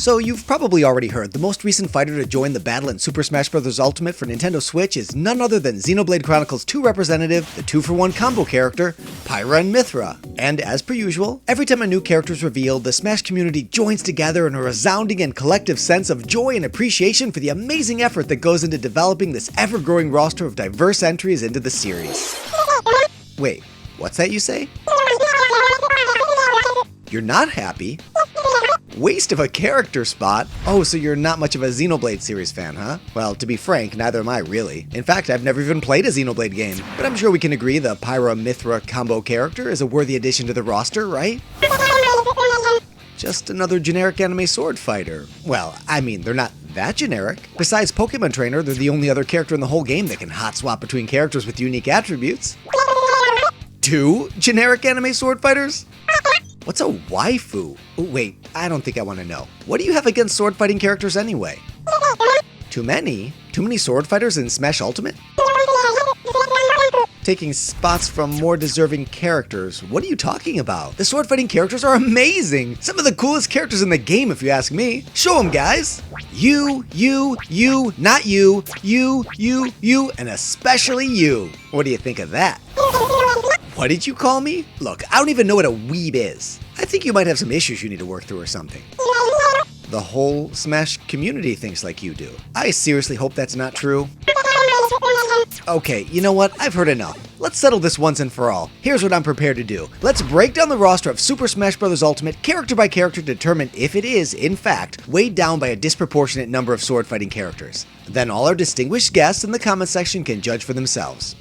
So you've probably already heard the most recent fighter to join the battle in Super Smash Bros. Ultimate for Nintendo Switch is none other than Xenoblade Chronicles 2 representative, the 2-for-1 combo character, Pyra and Mythra. And as per usual, every time a new character is revealed, the Smash community joins together in a resounding and collective sense of joy and appreciation for the amazing effort that goes into developing this ever-growing roster of diverse entries into the series. Wait, what's that you say? You're not happy? Waste of a character spot? Oh, so you're not much of a Xenoblade series fan, huh? Well, to be frank, neither am I really. In fact, I've never even played a Xenoblade game, but I'm sure we can agree the Pyra-Mythra combo character is a worthy addition to the roster, right? Just another generic anime sword fighter. Well, I mean, they're not that generic. Besides Pokemon Trainer, they're the only other character in the whole game that can hot swap between characters with unique attributes. 2 generic anime sword fighters? What's a waifu? Oh, wait, I don't think I want to know. What do you have against sword fighting characters anyway? Too many? Too many sword fighters in Smash Ultimate? Taking spots from more deserving characters. What are you talking about? The sword fighting characters are amazing! Some of the coolest characters in the game if you ask me. Show them, guys! You, not you, you, and especially you. What do you think of that? What did you call me? Look, I don't even know what a weeb is. I think you might have some issues you need to work through or something. The whole Smash community thinks like you do. I seriously hope that's not true. Okay, you know what? I've heard enough. Let's settle this once and for all. Here's what I'm prepared to do. Let's break down the roster of Super Smash Bros. Ultimate character by character to determine if it is, in fact, weighed down by a disproportionate number of sword fighting characters. Then all our distinguished guests in the comment section can judge for themselves.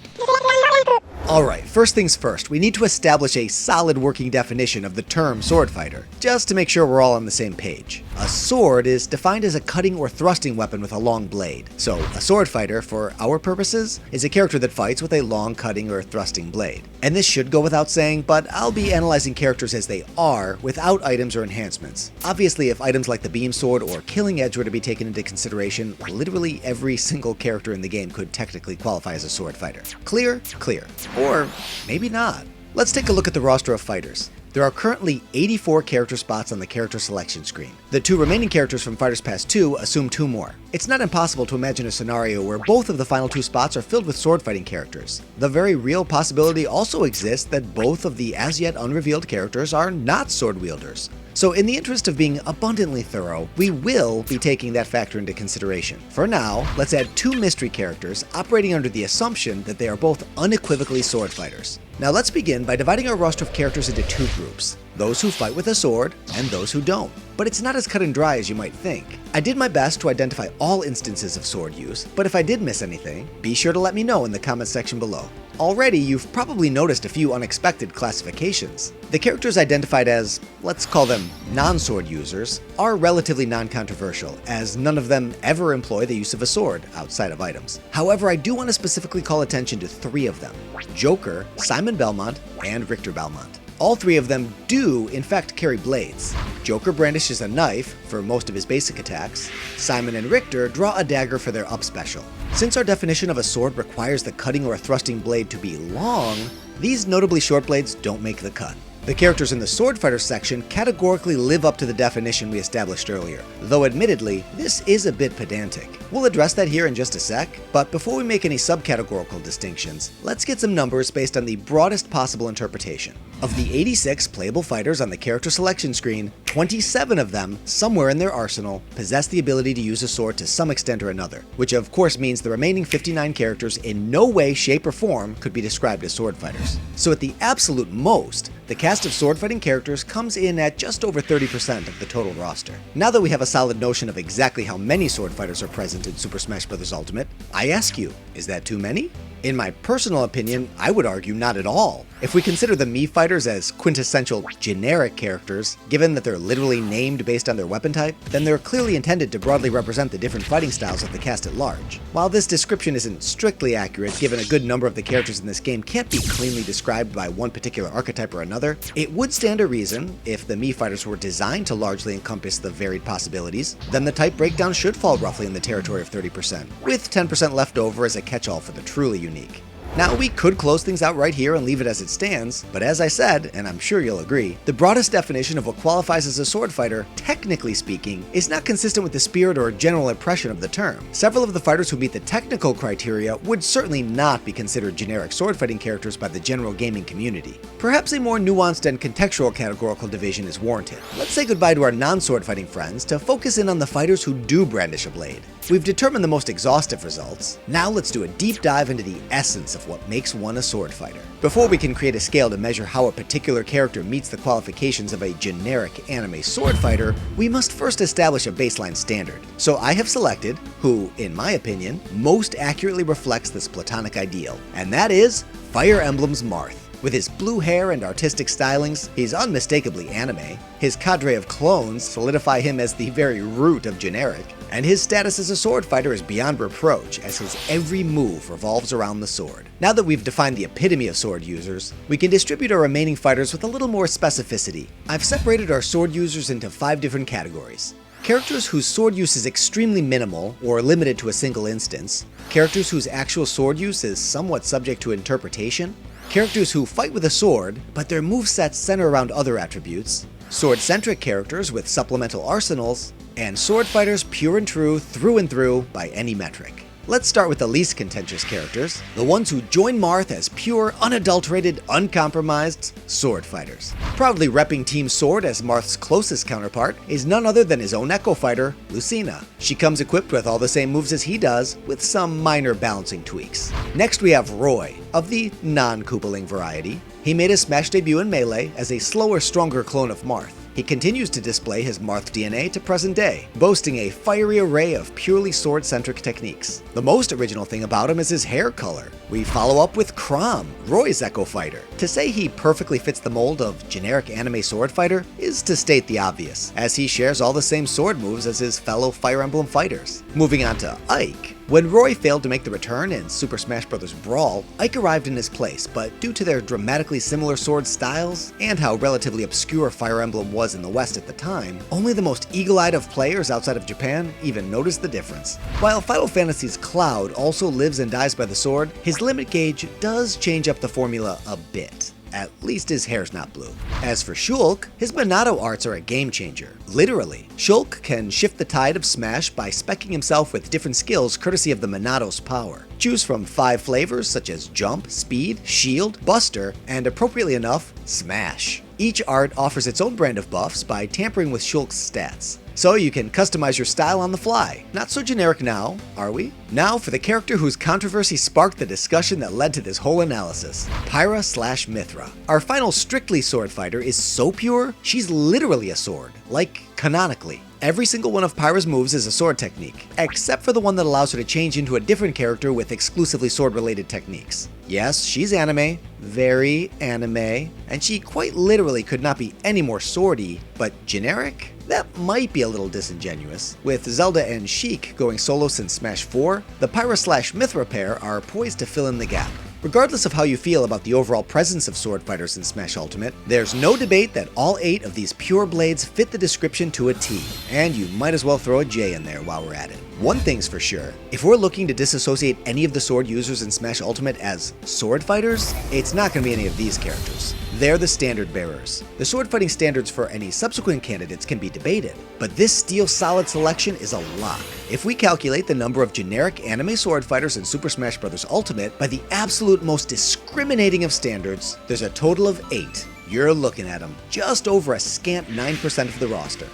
Alright, first things first, we need to establish a solid working definition of the term sword fighter, just to make sure we're all on the same page. A sword is defined as a cutting or thrusting weapon with a long blade. So, a sword fighter, for our purposes, is a character that fights with a long cutting or thrusting blade. And this should go without saying, but I'll be analyzing characters as they are, without items or enhancements. Obviously, if items like the beam sword or killing edge were to be taken into consideration, literally every single character in the game could technically qualify as a sword fighter. Clear? Clear. Or maybe not. Let's take a look at the roster of fighters. There are currently 84 character spots on the character selection screen. The 2 remaining characters from Fighters Pass 2 assume 2 more. It's not impossible to imagine a scenario where both of the final 2 spots are filled with sword fighting characters. The very real possibility also exists that both of the as yet unrevealed characters are not sword wielders. So in the interest of being abundantly thorough, we will be taking that factor into consideration. For now, let's add 2 mystery characters operating under the assumption that they are both unequivocally sword fighters. Now let's begin by dividing our roster of characters into 2 groups, those who fight with a sword and those who don't. But it's not as cut and dry as you might think. I did my best to identify all instances of sword use, but if I did miss anything, be sure to let me know in the comment section below. Already, you've probably noticed a few unexpected classifications. The characters identified as, let's call them non-sword users, are relatively non-controversial, as none of them ever employ the use of a sword outside of items. However, I do want to specifically call attention to 3 of them: Joker, Simon Belmont, and Richter Belmont. All 3 of them do, in fact, carry blades. Joker brandishes a knife for most of his basic attacks. Simon and Richter draw a dagger for their up special. Since our definition of a sword requires the cutting or thrusting blade to be long, these notably short blades don't make the cut. The characters in the Sword Fighter section categorically live up to the definition we established earlier, though admittedly, this is a bit pedantic. We'll address that here in just a sec, but before we make any subcategorical distinctions, let's get some numbers based on the broadest possible interpretation. Of the 86 playable fighters on the character selection screen, 27 of them, somewhere in their arsenal, possess the ability to use a sword to some extent or another, which of course means the remaining 59 characters in no way, shape, or form could be described as sword fighters. So at the absolute most, the cast of sword fighting characters comes in at just over 30% of the total roster. Now that we have a solid notion of exactly how many sword fighters are present in Super Smash Bros. Ultimate, I ask you, is that too many? In my personal opinion, I would argue not at all. If we consider the Mii fighters as quintessential generic characters, given that they're literally named based on their weapon type, then they're clearly intended to broadly represent the different fighting styles of the cast at large. While this description isn't strictly accurate, given a good number of the characters in this game can't be cleanly described by one particular archetype or another, it would stand to reason, if the Mii fighters were designed to largely encompass the varied possibilities, then the type breakdown should fall roughly in the territory of 30%, with 10% left over as a catch-all for the truly unique. Now, we could close things out right here and leave it as it stands, but as I said, and I'm sure you'll agree, the broadest definition of what qualifies as a sword fighter, technically speaking, is not consistent with the spirit or general impression of the term. Several of the fighters who meet the technical criteria would certainly not be considered generic sword fighting characters by the general gaming community. Perhaps a more nuanced and contextual categorical division is warranted. Let's say goodbye to our non-sword fighting friends to focus in on the fighters who do brandish a blade. We've determined the most exhaustive results. Now let's do a deep dive into the essence of what makes one a sword fighter. Before we can create a scale to measure how a particular character meets the qualifications of a generic anime sword fighter, we must first establish a baseline standard. So I have selected who, in my opinion, most accurately reflects this platonic ideal, and that is Fire Emblem's Marth. With his blue hair and artistic stylings, he's unmistakably anime. His cadre of clones solidify him as the very root of generic, and his status as a sword fighter is beyond reproach as his every move revolves around the sword. Now that we've defined the epitome of sword users, we can distribute our remaining fighters with a little more specificity. I've separated our sword users into 5 different categories. Characters whose sword use is extremely minimal or limited to a single instance, characters whose actual sword use is somewhat subject to interpretation, characters who fight with a sword, but their movesets center around other attributes, sword-centric characters with supplemental arsenals, and sword fighters pure and true through and through by any metric. Let's start with the least contentious characters, the ones who join Marth as pure, unadulterated, uncompromised sword fighters. Proudly repping Team Sword as Marth's closest counterpart is none other than his own Echo fighter, Lucina. She comes equipped with all the same moves as he does, with some minor balancing tweaks. Next we have Roy, of the non-Koopaling variety. He made his Smash debut in Melee as a slower, stronger clone of Marth. He continues to display his Marth DNA to present day, boasting a fiery array of purely sword-centric techniques. The most original thing about him is his hair color. We follow up with Crom, Roy's Echo fighter. To say he perfectly fits the mold of generic anime sword fighter is to state the obvious, as he shares all the same sword moves as his fellow Fire Emblem fighters. Moving on to Ike. When Roy failed to make the return in Super Smash Bros. Brawl, Ike arrived in his place, but due to their dramatically similar sword styles, and how relatively obscure Fire Emblem was in the West at the time, only the most eagle-eyed of players outside of Japan even noticed the difference. While Final Fantasy's Cloud also lives and dies by the sword, his limit gauge does change up the formula a bit. At least his hair's not blue. As for Shulk, his Monado arts are a game changer. Literally, Shulk can shift the tide of Smash by speccing himself with different skills courtesy of the Monado's power. Choose from 5 flavors such as Jump, Speed, Shield, Buster, and appropriately enough, Smash. Each art offers its own brand of buffs by tampering with Shulk's stats. So you can customize your style on the fly. Not so generic now, are we? Now for the character whose controversy sparked the discussion that led to this whole analysis, Pyra/Mithra. Our final strictly sword fighter is so pure, she's literally a sword, like canonically. Every single one of Pyra's moves is a sword technique, except for the one that allows her to change into a different character with exclusively sword-related techniques. Yes, she's anime, very anime, and she quite literally could not be any more swordy, but generic? That might be a little disingenuous. With Zelda and Sheik going solo since Smash 4, the Pyra/Mithra pair are poised to fill in the gap. Regardless of how you feel about the overall presence of sword fighters in Smash Ultimate, there's no debate that all 8 of these pure blades fit the description to a T, and you might as well throw a J in there while we're at it. One thing's for sure, if we're looking to disassociate any of the sword users in Smash Ultimate as sword fighters, it's not going to be any of these characters. They're the standard bearers. The sword fighting standards for any subsequent candidates can be debated, but this steel solid selection is a lock. If we calculate the number of generic anime sword fighters in Super Smash Bros. Ultimate by the absolute most discriminating of standards, there's a total of 8. You're looking at them, just over a scant 9% of the roster.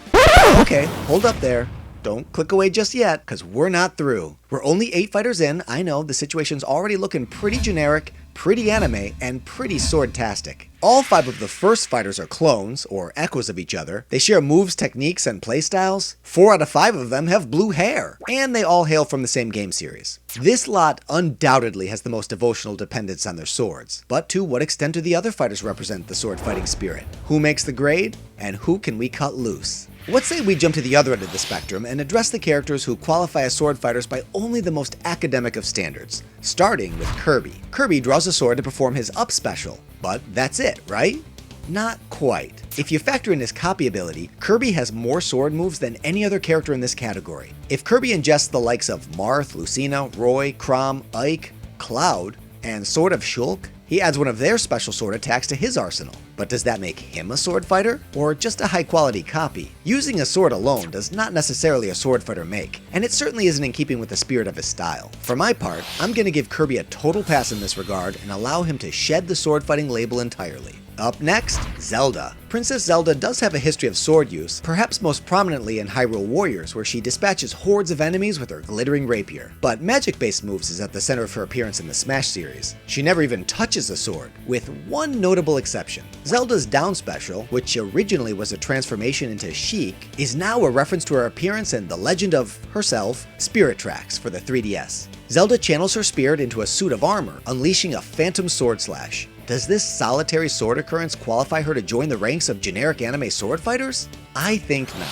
Okay, hold up there. Don't click away just yet, because we're not through. We're only 8 fighters in. I know, the situation's already looking pretty generic, pretty anime, and pretty sword-tastic. All 5 of the first fighters are clones, or echoes of each other. They share moves, techniques, and playstyles. 4 out of 5 of them have blue hair, and they all hail from the same game series. This lot undoubtedly has the most devotional dependence on their swords. But to what extent do the other fighters represent the sword-fighting spirit? Who makes the grade, and who can we cut loose? Let's say we jump to the other end of the spectrum and address the characters who qualify as sword fighters by only the most academic of standards, starting with Kirby. Kirby draws a sword to perform his up special, but that's it, right? Not quite. If you factor in his copy ability, Kirby has more sword moves than any other character in this category. If Kirby ingests the likes of Marth, Lucina, Roy, Crom, Ike, Cloud, And Sword of Shulk? He adds one of their special sword attacks to his arsenal. But does that make him a sword fighter, or just a high quality copy? Using a sword alone does not necessarily a sword fighter make, and it certainly isn't in keeping with the spirit of his style. For my part, I'm gonna give Kirby a total pass in this regard and allow him to shed the sword fighting label entirely. Up next, Zelda. Princess Zelda does have a history of sword use, perhaps most prominently in Hyrule Warriors, where she dispatches hordes of enemies with her glittering rapier. But magic-based moves is at the center of her appearance in the Smash series. She never even touches a sword, with one notable exception. Zelda's down special, which originally was a transformation into Sheik, is now a reference to her appearance in The Legend of herself, Spirit Tracks for the 3DS. Zelda channels her spirit into a suit of armor, unleashing a phantom sword slash. Does this solitary sword occurrence qualify her to join the ranks of generic anime sword fighters? I think not.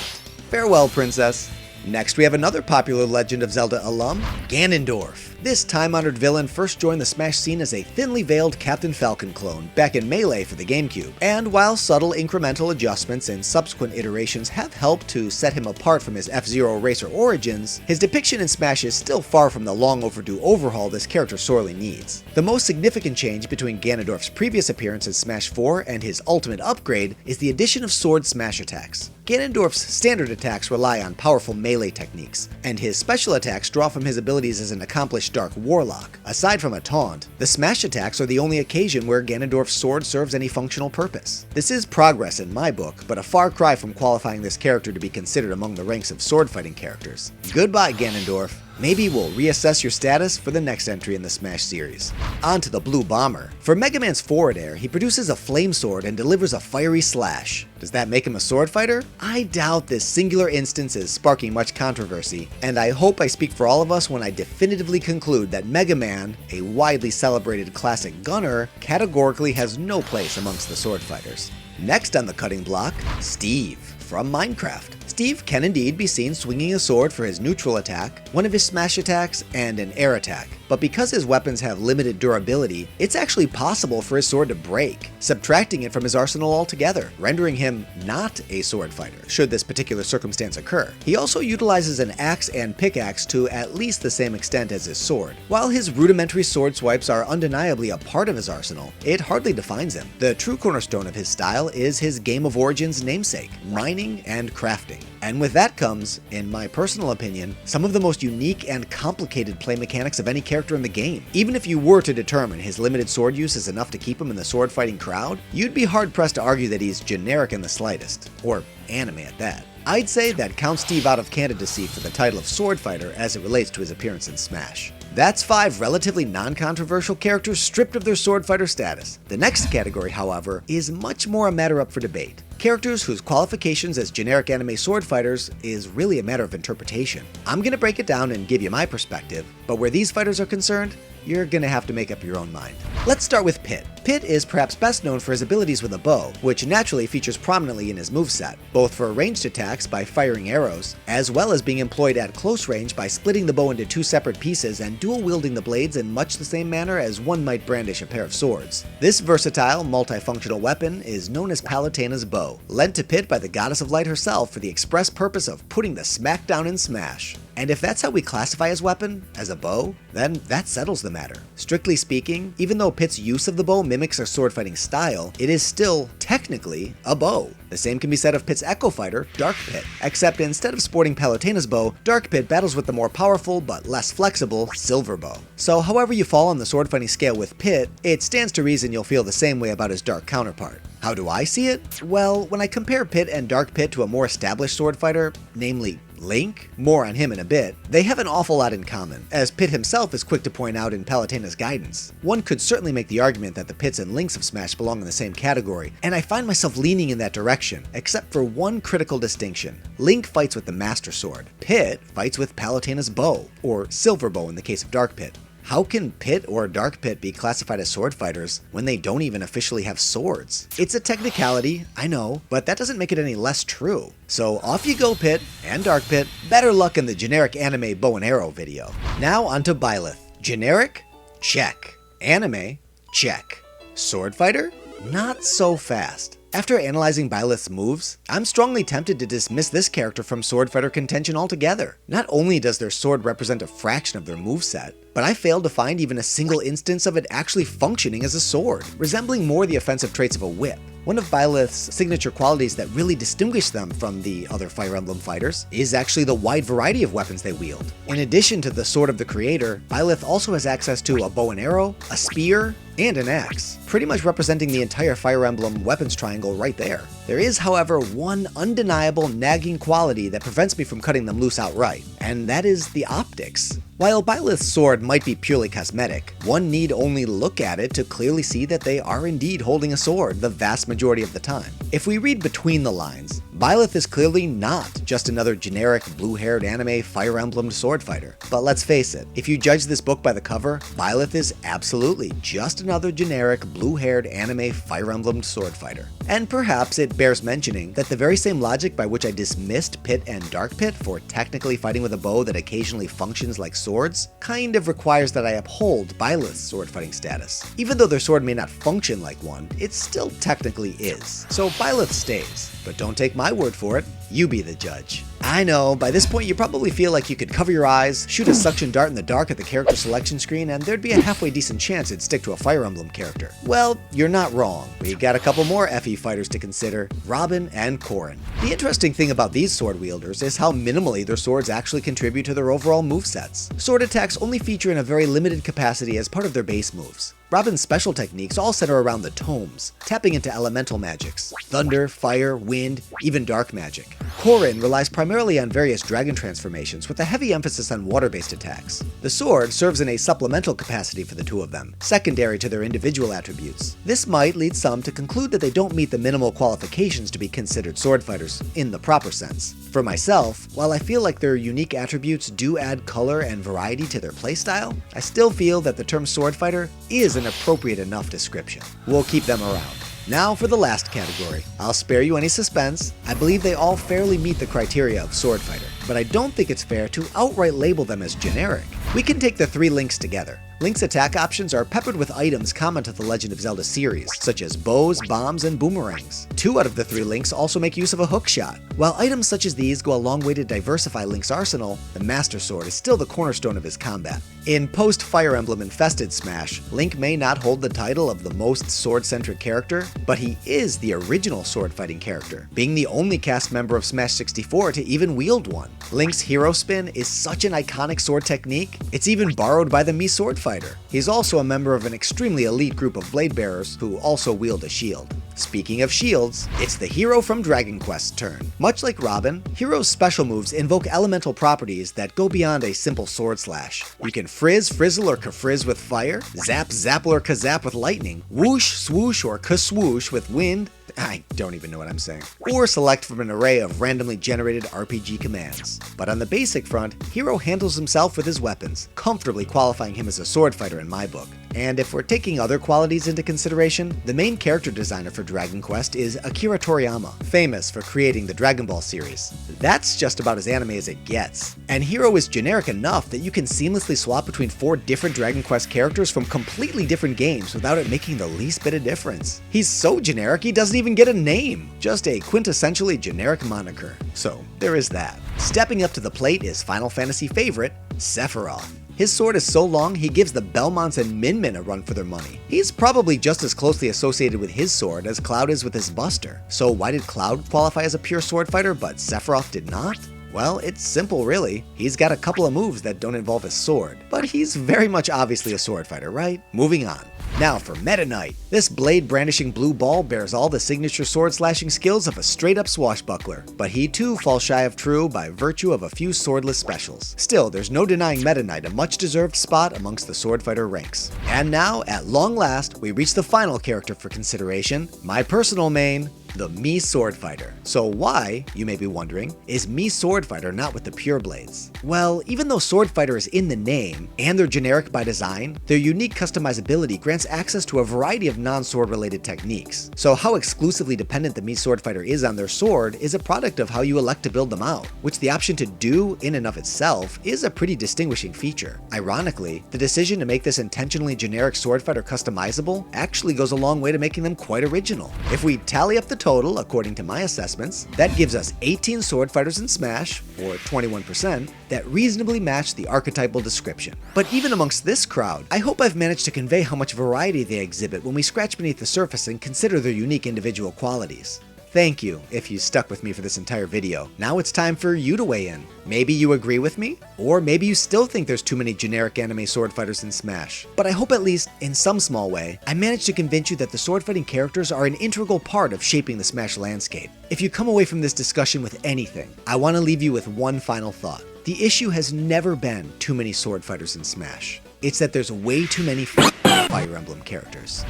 Farewell, Princess. Next, we have another popular Legend of Zelda alum, Ganondorf. This time-honored villain first joined the Smash scene as a thinly veiled Captain Falcon clone back in Melee for the GameCube, and while subtle incremental adjustments in subsequent iterations have helped to set him apart from his F-Zero racer origins, his depiction in Smash is still far from the long-overdue overhaul this character sorely needs. The most significant change between Ganondorf's previous appearance in Smash 4 and his ultimate upgrade is the addition of sword smash attacks. Ganondorf's standard attacks rely on powerful melee techniques, and his special attacks draw from his abilities as an accomplished Dark Warlock. Aside from a taunt, the smash attacks are the only occasion where Ganondorf's sword serves any functional purpose. This is progress in my book, but a far cry from qualifying this character to be considered among the ranks of sword fighting characters. Goodbye, Ganondorf. Maybe we'll reassess your status for the next entry in the Smash series. On to the Blue Bomber. For Mega Man's forward air, he produces a flame sword and delivers a fiery slash. Does that make him a sword fighter? I doubt this singular instance is sparking much controversy, and I hope I speak for all of us when I definitively conclude that Mega Man, a widely celebrated classic gunner, categorically has no place amongst the sword fighters. Next on the cutting block, Steve from Minecraft. Steve can indeed be seen swinging a sword for his neutral attack, one of his smash attacks, and an air attack. But because his weapons have limited durability, it's actually possible for his sword to break, subtracting it from his arsenal altogether, rendering him not a sword fighter, should this particular circumstance occur. He also utilizes an axe and pickaxe to at least the same extent as his sword. While his rudimentary sword swipes are undeniably a part of his arsenal, it hardly defines him. The true cornerstone of his style is his Game of Origins namesake, mining and crafting. And with that comes, in my personal opinion, some of the most unique and complicated play mechanics of any character in the game. Even if you were to determine his limited sword use is enough to keep him in the sword fighting crowd, you'd be hard pressed to argue that he's generic in the slightest, or anime at that. I'd say that counts Steve out of candidacy for the title of sword fighter as it relates to his appearance in Smash. That's 5 relatively non-controversial characters stripped of their sword fighter status. The next category, however, is much more a matter up for debate. Characters whose qualifications as generic anime sword fighters is really a matter of interpretation. I'm gonna break it down and give you my perspective, but where these fighters are concerned, you're gonna have to make up your own mind. Let's start with Pit. Pit is perhaps best known for his abilities with a bow, which naturally features prominently in his moveset, both for ranged attacks by firing arrows, as well as being employed at close range by splitting the bow into 2 separate pieces and dual-wielding the blades in much the same manner as one might brandish a pair of swords. This versatile, multifunctional weapon is known as Palutena's bow, lent to Pit by the goddess of light herself for the express purpose of putting the smackdown in Smash. And if that's how we classify his weapon, as a bow, then that settles the matter. Strictly speaking, even though Pit's use of the bow mimics a sword fighting style, it is still, technically, a bow. The same can be said of Pit's Echo Fighter, Dark Pit, except instead of sporting Palutena's bow, Dark Pit battles with the more powerful but less flexible Silver Bow. So however you fall on the sword fighting scale with Pit, it stands to reason you'll feel the same way about his Dark counterpart. How do I see it? Well, when I compare Pit and Dark Pit to a more established sword fighter, namely Link, more on him in a bit, they have an awful lot in common, as Pit himself is quick to point out in Palutena's guidance. One could certainly make the argument that the Pits and Links of Smash belong in the same category, and I find myself leaning in that direction, except for one critical distinction. Link fights with the Master Sword. Pit fights with Palutena's bow, or Silver Bow in the case of Dark Pit. How can Pit or Dark Pit be classified as sword fighters when they don't even officially have swords? It's a technicality, I know, but that doesn't make it any less true. So off you go, Pit and Dark Pit. Better luck in the generic anime bow and arrow video. Now onto Byleth. Generic? Check. Anime? Check. Sword fighter? Not so fast. After analyzing Byleth's moves, I'm strongly tempted to dismiss this character from Swordfighter contention altogether. Not only does their sword represent a fraction of their moveset, but I failed to find even a single instance of it actually functioning as a sword, resembling more the offensive traits of a whip. One of Byleth's signature qualities that really distinguish them from the other Fire Emblem fighters is actually the wide variety of weapons they wield. In addition to the Sword of the Creator, Byleth also has access to a bow and arrow, a spear, and an axe, pretty much representing the entire Fire Emblem weapons triangle right there. There is, however, one undeniable nagging quality that prevents me from cutting them loose outright, and that is the optics. While Byleth's sword might be purely cosmetic, one need only look at it to clearly see that they are indeed holding a sword the vast majority of the time. If we read between the lines, Byleth is clearly not just another generic blue-haired anime Fire Emblem sword fighter. But let's face it, if you judge this book by the cover, Byleth is absolutely just another generic blue-haired anime Fire Emblem sword fighter. And perhaps it bears mentioning that the very same logic by which I dismissed Pit and Dark Pit for technically fighting with a bow that occasionally functions like swords, kind of requires that I uphold Byleth's sword fighting status. Even though their sword may not function like one, it still technically is. So Byleth stays, but don't take my word for it, you be the judge. I know, by this point you probably feel like you could cover your eyes, shoot a suction dart in the dark at the character selection screen, and there'd be a halfway decent chance it'd stick to a Fire Emblem character. Well, you're not wrong. We got a couple more FE fighters to consider, Robin and Corrin. The interesting thing about these sword wielders is how minimally their swords actually contribute to their overall movesets. Sword attacks only feature in a very limited capacity as part of their base moves. Robin's special techniques all center around the tomes, tapping into elemental magics, thunder, fire, wind, even dark magic. Corrin relies primarily on various dragon transformations with a heavy emphasis on water-based attacks. The sword serves in a supplemental capacity for the two of them, secondary to their individual attributes. This might lead some to conclude that they don't meet the minimal qualifications to be considered sword fighters in the proper sense. For myself, while I feel like their unique attributes do add color and variety to their playstyle, I still feel that the term sword fighter is an appropriate enough description. We'll keep them around. Now for the last category. I'll spare you any suspense. I believe they all fairly meet the criteria of sword fighter, but I don't think it's fair to outright label them as generic. We can take the three Links together. Link's attack options are peppered with items common to the Legend of Zelda series, such as bows, bombs, and boomerangs. 2 out of the 3 Links also make use of a hookshot. While items such as these go a long way to diversify Link's arsenal, the Master Sword is still the cornerstone of his combat. In post-Fire Emblem infested Smash, Link may not hold the title of the most sword-centric character, but he is the original sword-fighting character, being the only cast member of Smash 64 to even wield one. Link's hero spin is such an iconic sword technique, it's even borrowed by the Mii Swordfighter. He's also a member of an extremely elite group of blade bearers who also wield a shield. Speaking of shields, it's the hero from Dragon Quest's turn. Much like Robin, Hero's special moves invoke elemental properties that go beyond a simple sword slash. You can frizz, frizzle, or ka-frizz with fire, zap, zapple, or ka-zap with lightning, whoosh, swoosh, or ka-swoosh with wind, I don't even know what I'm saying, or select from an array of randomly generated RPG commands. But on the basic front, Hero handles himself with his weapons, comfortably qualifying him as a sword fighter in my book. And if we're taking other qualities into consideration, the main character designer for Dragon Quest is Akira Toriyama, famous for creating the Dragon Ball series. That's just about as anime as it gets. And Hero is generic enough that you can seamlessly swap between 4 different Dragon Quest characters from completely different games without it making the least bit of difference. He's so generic he doesn't even get a name, just a quintessentially generic moniker. So there is that. Stepping up to the plate is Final Fantasy favorite, Sephiroth. His sword is so long, he gives the Belmonts and Min Min a run for their money. He's probably just as closely associated with his sword as Cloud is with his Buster. So why did Cloud qualify as a pure sword fighter, but Sephiroth did not? Well, it's simple really. He's got a couple of moves that don't involve his sword, but he's very much obviously a sword fighter, right? Moving on. Now for Meta Knight. This blade-brandishing blue ball bears all the signature sword-slashing skills of a straight-up swashbuckler, but he too falls shy of true by virtue of a few swordless specials. Still, there's no denying Meta Knight a much-deserved spot amongst the sword fighter ranks. And now, at long last, we reach the final character for consideration, my personal main, the Mii Swordfighter. So why, you may be wondering, is Mii Swordfighter not with the pure blades? Well, even though Swordfighter is in the name, and they're generic by design, their unique customizability grants access to a variety of non-sword related techniques. So how exclusively dependent the Mii Swordfighter is on their sword is a product of how you elect to build them out, which the option to do in and of itself is a pretty distinguishing feature. Ironically, the decision to make this intentionally generic Swordfighter customizable actually goes a long way to making them quite original. If we tally up the total, according to my assessments, that gives us 18 sword fighters in Smash, or 21%, that reasonably match the archetypal description. But even amongst this crowd, I hope I've managed to convey how much variety they exhibit when we scratch beneath the surface and consider their unique individual qualities. Thank you if you stuck with me for this entire video. Now it's time for you to weigh in. Maybe you agree with me, or maybe you still think there's too many generic anime sword fighters in Smash. But I hope at least, in some small way, I managed to convince you that the sword fighting characters are an integral part of shaping the Smash landscape. If you come away from this discussion with anything, I want to leave you with one final thought. The issue has never been too many sword fighters in Smash. It's that there's way too many Fire Emblem characters.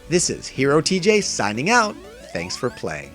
This is Hero TJ signing out. Thanks for playing.